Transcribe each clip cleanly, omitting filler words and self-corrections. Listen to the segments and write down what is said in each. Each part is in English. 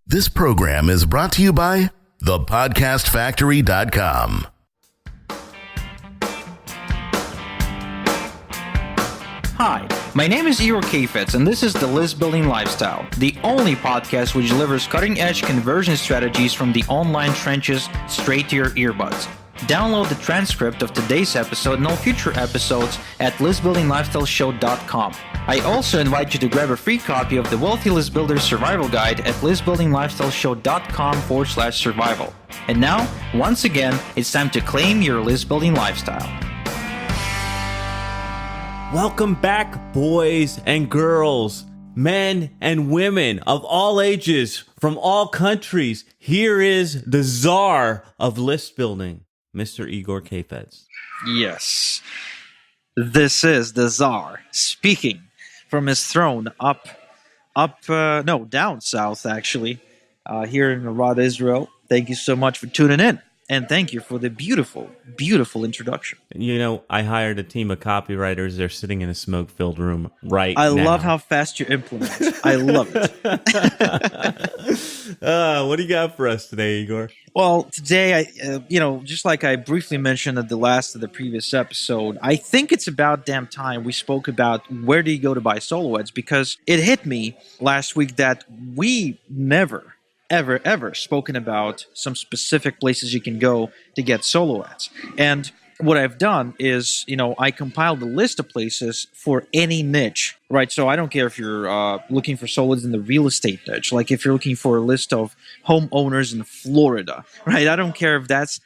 This program is brought to you by thepodcastfactory.com. Hi, my name is Igor Kheifets, and this is The List Building Lifestyle, the only podcast which delivers cutting-edge conversion strategies from the online trenches straight to your earbuds. Download the transcript of today's episode and all future episodes at listbuildinglifestyleshow.com. I also invite you to grab a free copy of the Wealthy List Builder Survival Guide at listbuildinglifestyleshow.com/survival. And now, once again, it's time to claim your list building lifestyle. Welcome back, boys and girls, men and women of all ages, from all countries. Here is the czar of list building, Mr. Igor Kheifets. Yes, this is the czar speaking from his throne down south, actually, here in Ramallah, Israel. Thank you so much for tuning in. And thank you for the beautiful, beautiful introduction. You know, I hired a team of copywriters. They're sitting in a smoke-filled room now. I love how fast you implement. I love it. What do you got for us today, Igor? Well, today, just like I briefly mentioned at the previous episode, I think it's about damn time we spoke about where do you go to buy solo ads, because it hit me last week that we never ever spoken about some specific places you can go to get solo ads. And what I've done is, I compiled a list of places for any niche, right? So I don't care if you're looking for solo ads in the real estate niche, like if you're looking for a list of homeowners in Florida, right? I don't care if that's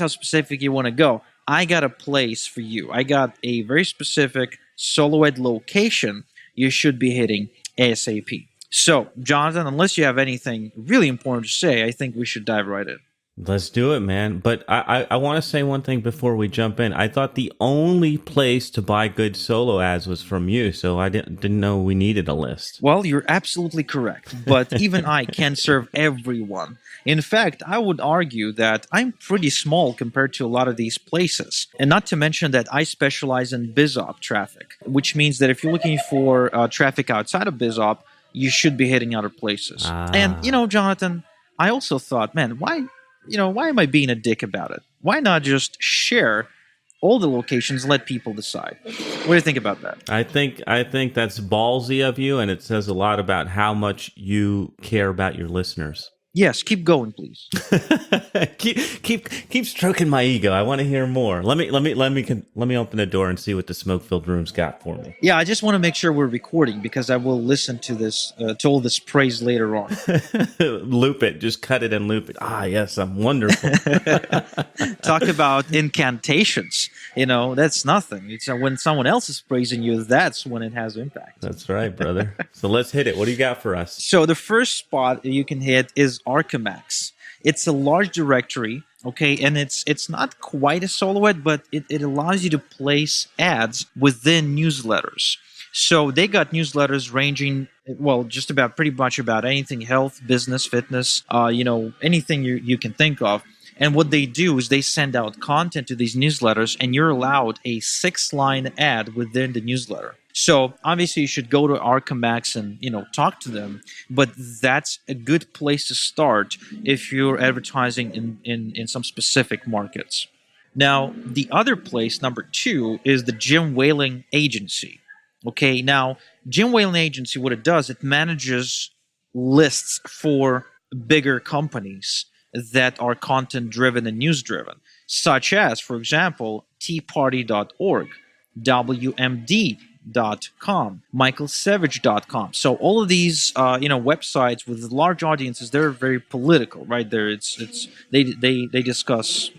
how specific you want to go. I got a place for you. I got a very specific solo ad location you should be hitting ASAP. So, Jonathan, unless you have anything really important to say, I think we should dive right in. Let's do it, man. But I want to say one thing before we jump in. I thought the only place to buy good solo ads was from you, so I didn't know we needed a list. Well, you're absolutely correct, but even I can't serve everyone. In fact, I would argue that I'm pretty small compared to a lot of these places. And not to mention that I specialize in BizOp traffic, which means that if you're looking for traffic outside of BizOp, you should be hitting other places. And, Jonathan, I also thought, man, why am I being a dick about it? Why not just share all the locations, let people decide? What do you think about that? I think that's ballsy of you, and it says a lot about how much you care about your listeners. Yes, keep going, please. keep stroking my ego. I want to hear more. Let me open the door and see what the smoke-filled room's got for me. Yeah, I just want to make sure we're recording, because I will listen to this, to all this praise later on. Loop it, just cut it and loop it. Ah, yes, I'm wonderful. Talk about incantations. That's nothing. It's when someone else is praising you, that's when it has impact. That's right, brother. So let's hit it. What do you got for us? So the first spot you can hit is Archamax. It's a large directory, okay, and it's not quite a solo ad, but it allows you to place ads within newsletters. So they got newsletters ranging, just about pretty much about anything health, business, fitness, anything you can think of. And what they do is they send out content to these newsletters, and you're allowed a 6-line ad within the newsletter. So obviously you should go to Archamax and talk to them, but that's a good place to start if you're advertising in some specific markets. Now, the other place, number 2, is the Jim Whaling Agency. Okay, now Jim Whaling Agency, what it does, it manages lists for bigger companies that are content-driven and news-driven, such as, for example, teaparty.org, WMD.com, michaelsavage.com. So all of these, websites with large audiences, they're very political, right? They discuss,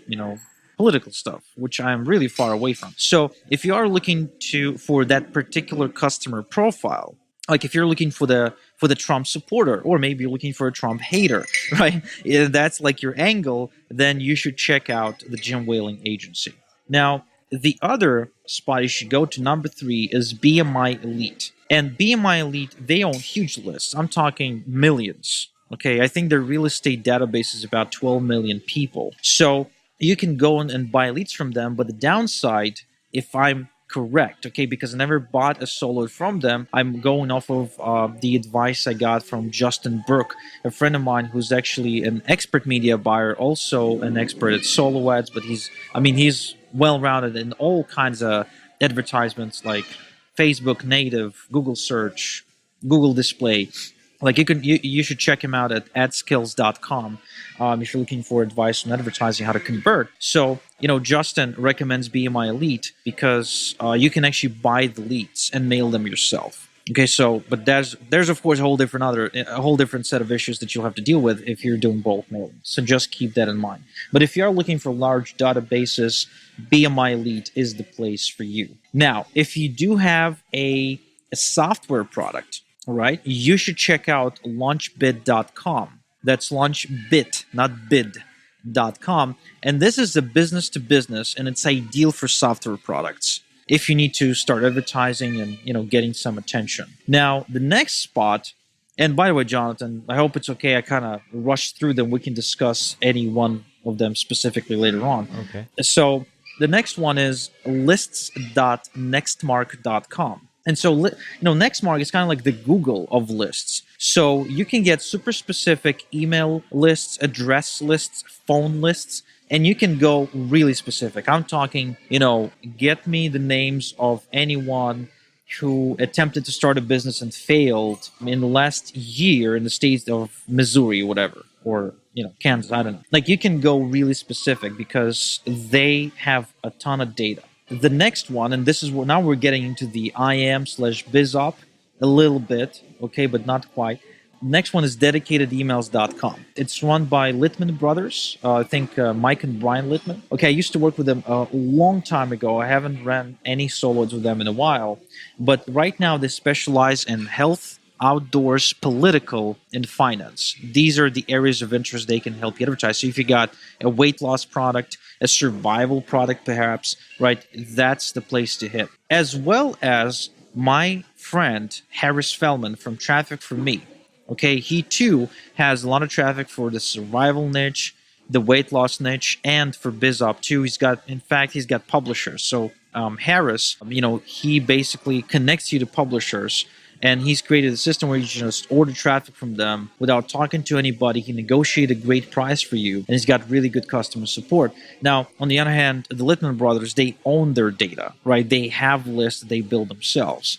political stuff, which I'm really far away from. So if you are looking for that particular customer profile, like if you're looking for the Trump supporter, or maybe you're looking for a Trump hater, right? If that's like your angle, then you should check out the Jim Whaling Agency. Now, the other spot you should go to, number 3, is BMI Elite. And BMI Elite, they own huge lists. I'm talking millions. Okay, I think their real estate database is about 12 million people. So you can go and buy leads from them. But the downside, if I'm correct, okay, because I never bought a solo from them. I'm going off of the advice I got from Justin Burke, a friend of mine who's actually an expert media buyer, also an expert at solo ads, but he's well-rounded in all kinds of advertisements like Facebook native, Google search, Google display. Like you should check him out at adskills.com if you're looking for advice on advertising, how to convert. So, Justin recommends BMI Elite because you can actually buy the leads and mail them yourself. Okay, so but there's of course a whole different set of issues that you'll have to deal with if you're doing bulk mailing. So just keep that in mind. But if you are looking for large databases, BMI Elite is the place for you. Now, if you do have a software product, all right, you should check out launchbit.com. That's launchbit, not bid.com. And this is a business to business, and it's ideal for software products if you need to start advertising and getting some attention. Now, the next spot, and by the way, Jonathan, I hope it's okay. I kind of rushed through them. We can discuss any one of them specifically later on. Okay. So the next one is lists.nextmark.com. And so, Nextmark is kind of like the Google of lists. So you can get super specific email lists, address lists, phone lists, and you can go really specific. I'm talking, get me the names of anyone who attempted to start a business and failed in the last year in the state of Missouri or whatever, or Kansas, I don't know. Like, you can go really specific because they have a ton of data. The next one, and this is what now we're getting into the IM/BizOp a little bit, okay, but not quite. Next one is dedicatedemails.com. It's run by Littman Brothers. I think Mike and Brian Littman. Okay, I used to work with them a long time ago. I haven't ran any solos with them in a while. But right now they specialize in health, outdoors, political, and finance. These are the areas of interest they can help you advertise. So if you got a weight loss product, a survival product perhaps, right, that's the place to hit. As well as my friend Harris Feldman from Traffic for Me. Okay, he too has a lot of traffic for the survival niche, the weight loss niche, and for BizOp too. He's got publishers. So Harris, he basically connects you to publishers, and he's created a system where you just order traffic from them without talking to anybody. He negotiated a great price for you, and he's got really good customer support. Now, on the other hand, the Littman brothers, they own their data, right? They have lists that they build themselves.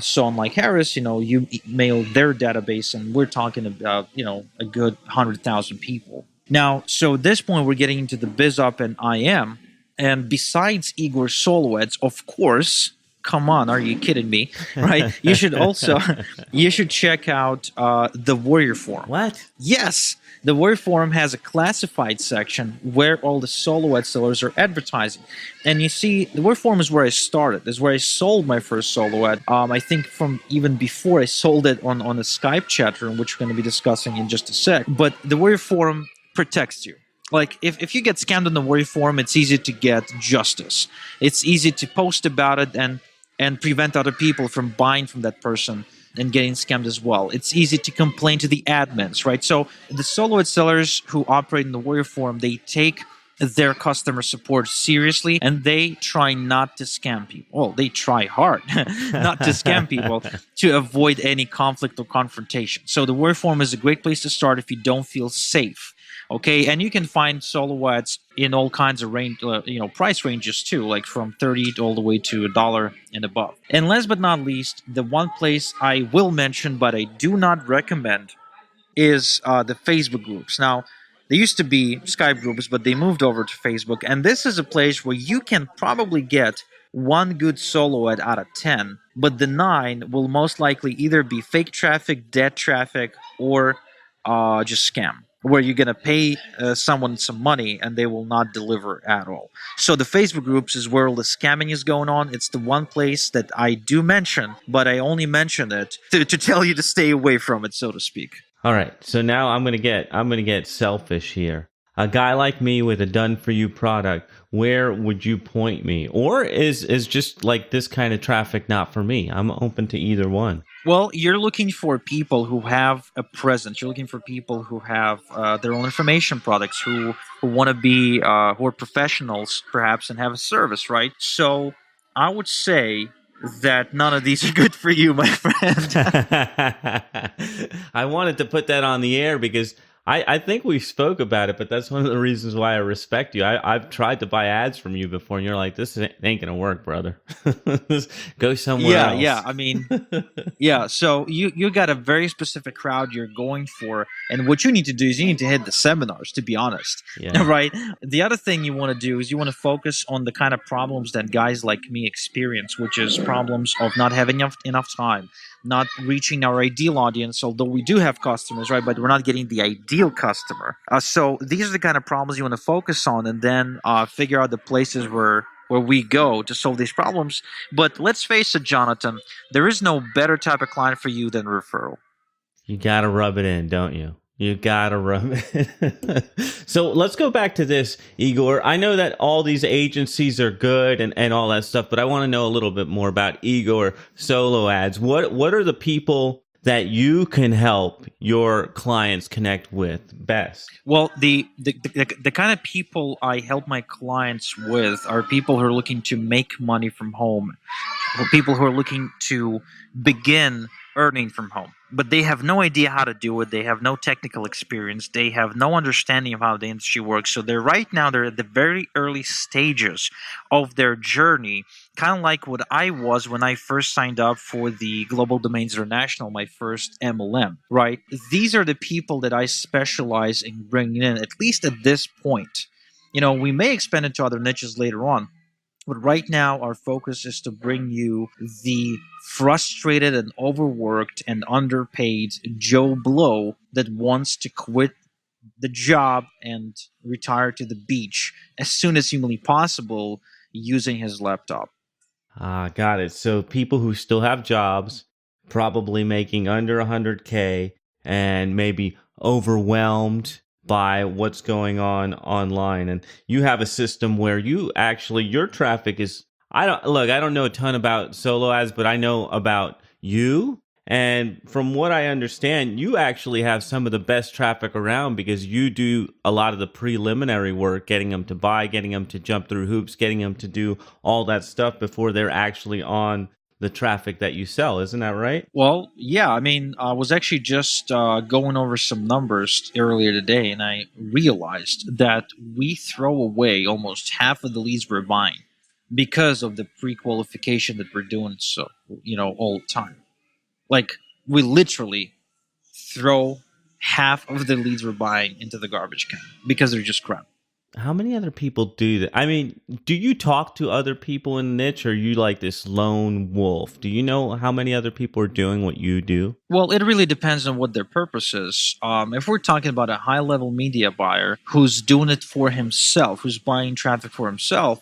So unlike Harris, you mail their database, and we're talking about, a good 100,000 people. Now, so at this point, we're getting into the BizOp and IM. And besides Igor solo ads, of course, come on, are you kidding me? Right? You should check out the Warrior Forum. What? Yes. The Warrior Forum has a classified section where all the solo ad sellers are advertising. And you see, the Warrior Forum is where I started. Is where I sold my first solo ad. I think from even before I sold it on a Skype chat room, which we're going to be discussing in just a sec. But the Warrior Forum protects you. Like, if you get scammed on the Warrior Forum, it's easy to get justice. It's easy to post about it and prevent other people from buying from that person and getting scammed as well. It's easy to complain to the admins, right? So the solo ad sellers who operate in the Warrior Forum, they take their customer support seriously, and they try not to scam people. Well, they try hard not to scam people to avoid any conflict or confrontation. So the Warrior Forum is a great place to start if you don't feel safe. Okay, and you can find solo ads in all kinds of range, price ranges too, like from $30 all the way to $1 and above. And last but not least, the one place I will mention, but I do not recommend, is the Facebook groups. Now, they used to be Skype groups, but they moved over to Facebook, and this is a place where you can probably get one good solo ad out of 10, but the 9 will most likely either be fake traffic, dead traffic, or just scam, where you're going to pay someone some money and they will not deliver at all. So the Facebook groups is where all the scamming is going on. It's the one place that I do mention, but I only mention it to tell you to stay away from it, so to speak. All right. So now I'm going to get selfish here. A guy like me with a done-for-you product, where would you point me? Or is just like this kind of traffic not for me? I'm open to either one. Well, you're looking for people who have a presence. You're looking for people who have their own information products, who want to be, who are professionals, perhaps, and have a service, right? So I would say that none of these are good for you, my friend. I wanted to put that on the air because I think we spoke about it, but that's one of the reasons why I respect you. I've tried to buy ads from you before, and you're like, this ain't going to work, brother. Go somewhere Yeah. else. I mean, yeah. So you got a very specific crowd you're going for, and what you need to do is you need to hit the seminars. To be honest, Yeah. right? The other thing you want to do is you want to focus on the kind of problems that guys like me experience, which is problems of not having enough time, not reaching our ideal audience. Although we do have customers, right? But we're not getting the ideal customer. So these are the kind of problems you want to focus on, and then figure out the places where we go to solve these problems. But let's face it, Jonathan, there is no better type of client for you than referral. You got to rub it in, don't you? You got to rub it in. So let's go back to this, Igor. I know that all these agencies are good and all that stuff, but I want to know a little bit more about Igor Solo Ads. What are the people that you can help your clients connect with best? Well, the kind of people I help my clients with are people who are looking to make money from home, or people who are looking to begin earning from home, but they have no idea how to do it. They have no technical experience. They have no understanding of how the industry works. So they're at the very early stages of their journey, kind of like what I was when I first signed up for the Global Domains International, my first MLM, right? These are the people that I specialize in bringing in, at least at this point. We may expand into other niches later on, but right now, our focus is to bring you the frustrated and overworked and underpaid Joe Blow that wants to quit the job and retire to the beach as soon as humanly possible using his laptop. Got it. So people who still have jobs, probably making under 100K and maybe overwhelmed by what's going on online. And you have a system where your traffic is, I don't know a ton about solo ads, but I know about you. And from what I understand, you actually have some of the best traffic around because you do a lot of the preliminary work, getting them to buy, getting them to jump through hoops, getting them to do all that stuff before they're actually on the traffic that you sell. Isn't that right? Well, yeah, I mean, I was actually just going over some numbers earlier today, and I realized that we throw away almost half of the leads we're buying because of the pre-qualification that we're doing all the time. Like, we literally throw half of the leads we're buying into the garbage can because they're just crap. How many other people do that? I mean, do you talk to other people in the niche, or are you like this lone wolf? Do you know how many other people are doing what you do? Well, it really depends on what their purpose is. If we're talking about a high-level media buyer who's doing it for himself, who's buying traffic for himself,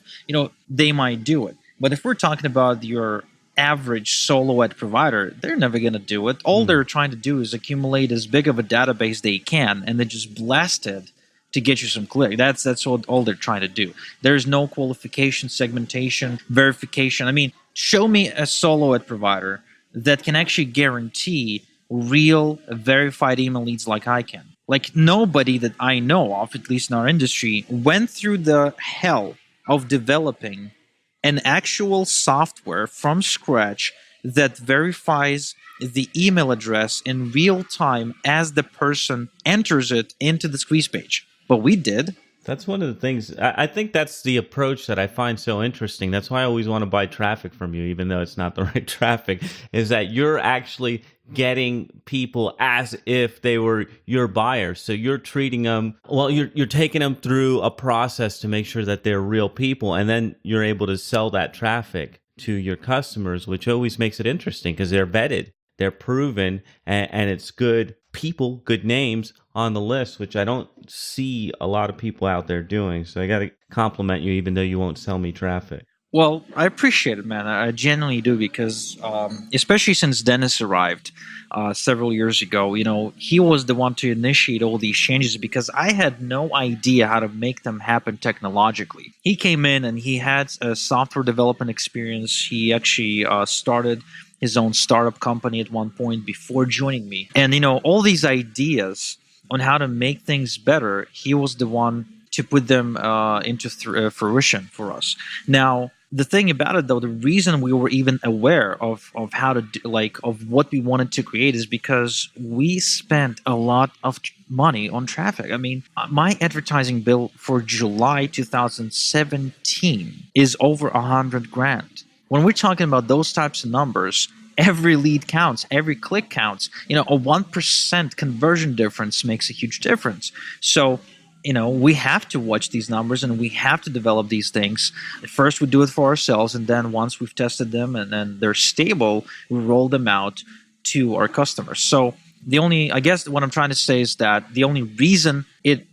they might do it. But if we're talking about your average solo ad provider, they're never going to do it. All they're trying to do is accumulate as big of a database they can, and then just blast it to get you some click. That's all they're trying to do. There's no qualification, segmentation, verification. I mean, show me a solo ad provider that can actually guarantee real verified email leads like I can. Like, nobody that I know of, at least in our industry, went through the hell of developing an actual software from scratch that verifies the email address in real time as the person enters it into the squeeze page. But we did. That's one of the things. I think that's the approach that I find so interesting. That's why I always want to buy traffic from you, even though it's not the right traffic, is that you're actually getting people as if they were your buyers. So you're treating them, you're taking them through a process to make sure that they're real people. And then you're able to sell that traffic to your customers, which always makes it interesting because they're vetted, they're proven, and it's good people, good names on the list, which I don't see a lot of people out there doing. So I got to compliment you, even though you won't sell me traffic. Well, I appreciate it, man. I genuinely do, because especially since Dennis arrived several years ago, he was the one to initiate all these changes because I had no idea how to make them happen technologically. He came in and he had a software development experience. He actually started his own startup company at one point before joining me. And, all these ideas on how to make things better, he was the one to put them into fruition for us. Now, the thing about it, though, the reason we were even aware of how to do, of what we wanted to create is because we spent a lot of money on traffic. I mean, my advertising bill for July 2017 is over $100,000. When we're talking about those types of numbers, every lead counts, every click counts. A 1% conversion difference makes a huge difference. So, we have to watch these numbers and we have to develop these things. First, we do it for ourselves, and then once we've tested them and then they're stable, we roll them out to our customers. So I guess what I'm trying to say is that the only reason it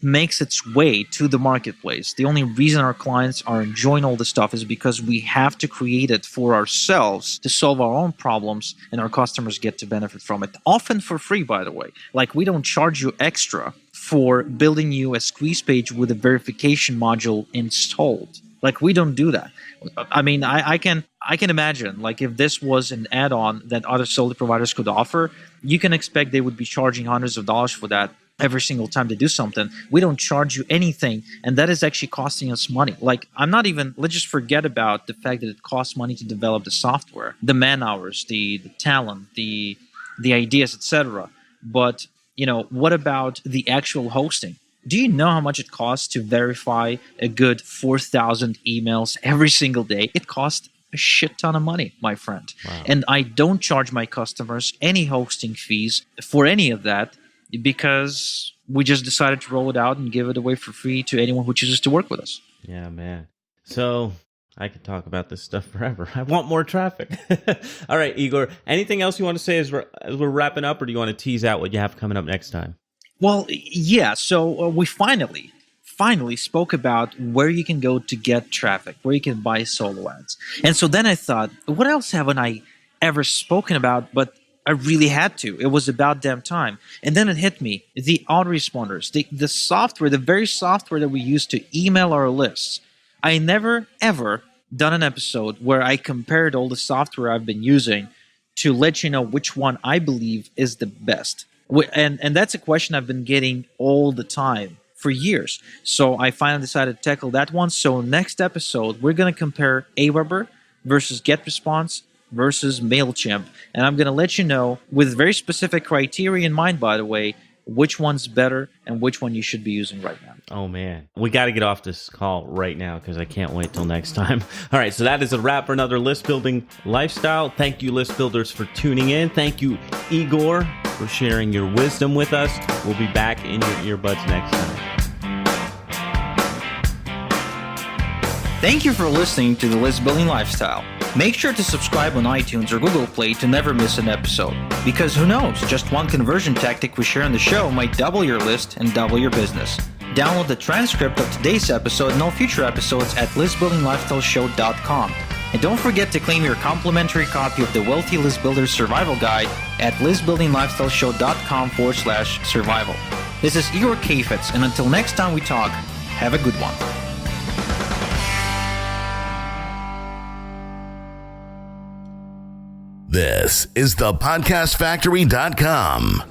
makes its way to the marketplace, the only reason our clients are enjoying all this stuff is because we have to create it for ourselves to solve our own problems, and our customers get to benefit from it. Often for free, by the way. Like, we don't charge you extra for building you a squeeze page with a verification module installed. Like, we don't do that. I mean, I can imagine, like, if this was an add-on that other solar providers could offer, you can expect they would be charging hundreds of dollars for that every single time they do something. We don't charge you anything, and that is actually costing us money. Like, let's just forget about the fact that it costs money to develop the software, the man hours, the talent, the ideas, etc. But, what about the actual hosting? Do you know how much it costs to verify a good 4,000 emails every single day? It costs a shit ton of money, my friend. Wow. And I don't charge my customers any hosting fees for any of that, because we just decided to roll it out and give it away for free to anyone who chooses to work with us. Yeah, man. So I could talk about this stuff forever. I want more traffic. All right, Igor, anything else you want to say as we're wrapping up, or do you want to tease out what you have coming up next time? Well, yeah. So we finally spoke about where you can go to get traffic, where you can buy solo ads. And so then I thought, what else haven't I ever spoken about? But I really had to. It was about damn time. And then it hit me. The autoresponders, the software, the very software that we use to email our lists. I never, ever done an episode where I compared all the software I've been using to let you know which one I believe is the best. And that's a question I've been getting all the time for years. So I finally decided to tackle that one. So next episode, we're going to compare Aweber versus GetResponse versus MailChimp. And I'm going to let you know, with very specific criteria in mind, by the way, which one's better and which one you should be using right now. Oh, man. We got to get off this call right now because I can't wait till next time. All right, so that is a wrap for another List Building Lifestyle. Thank you, List Builders, for tuning in. Thank you, Igor, for sharing your wisdom with us. We'll be back in your earbuds next time. Thank you for listening to the List Building Lifestyle. Make sure to subscribe on iTunes or Google Play to never miss an episode. Because who knows, just one conversion tactic we share on the show might double your list and double your business. Download the transcript of today's episode and all future episodes at listbuildinglifestyleshow.com. And don't forget to claim your complimentary copy of the Wealthy List Builder Survival Guide at listbuildinglifestyleshow.com/survival. This is Igor Kheifets, and until next time we talk, have a good one. This is the podcastfactory.com.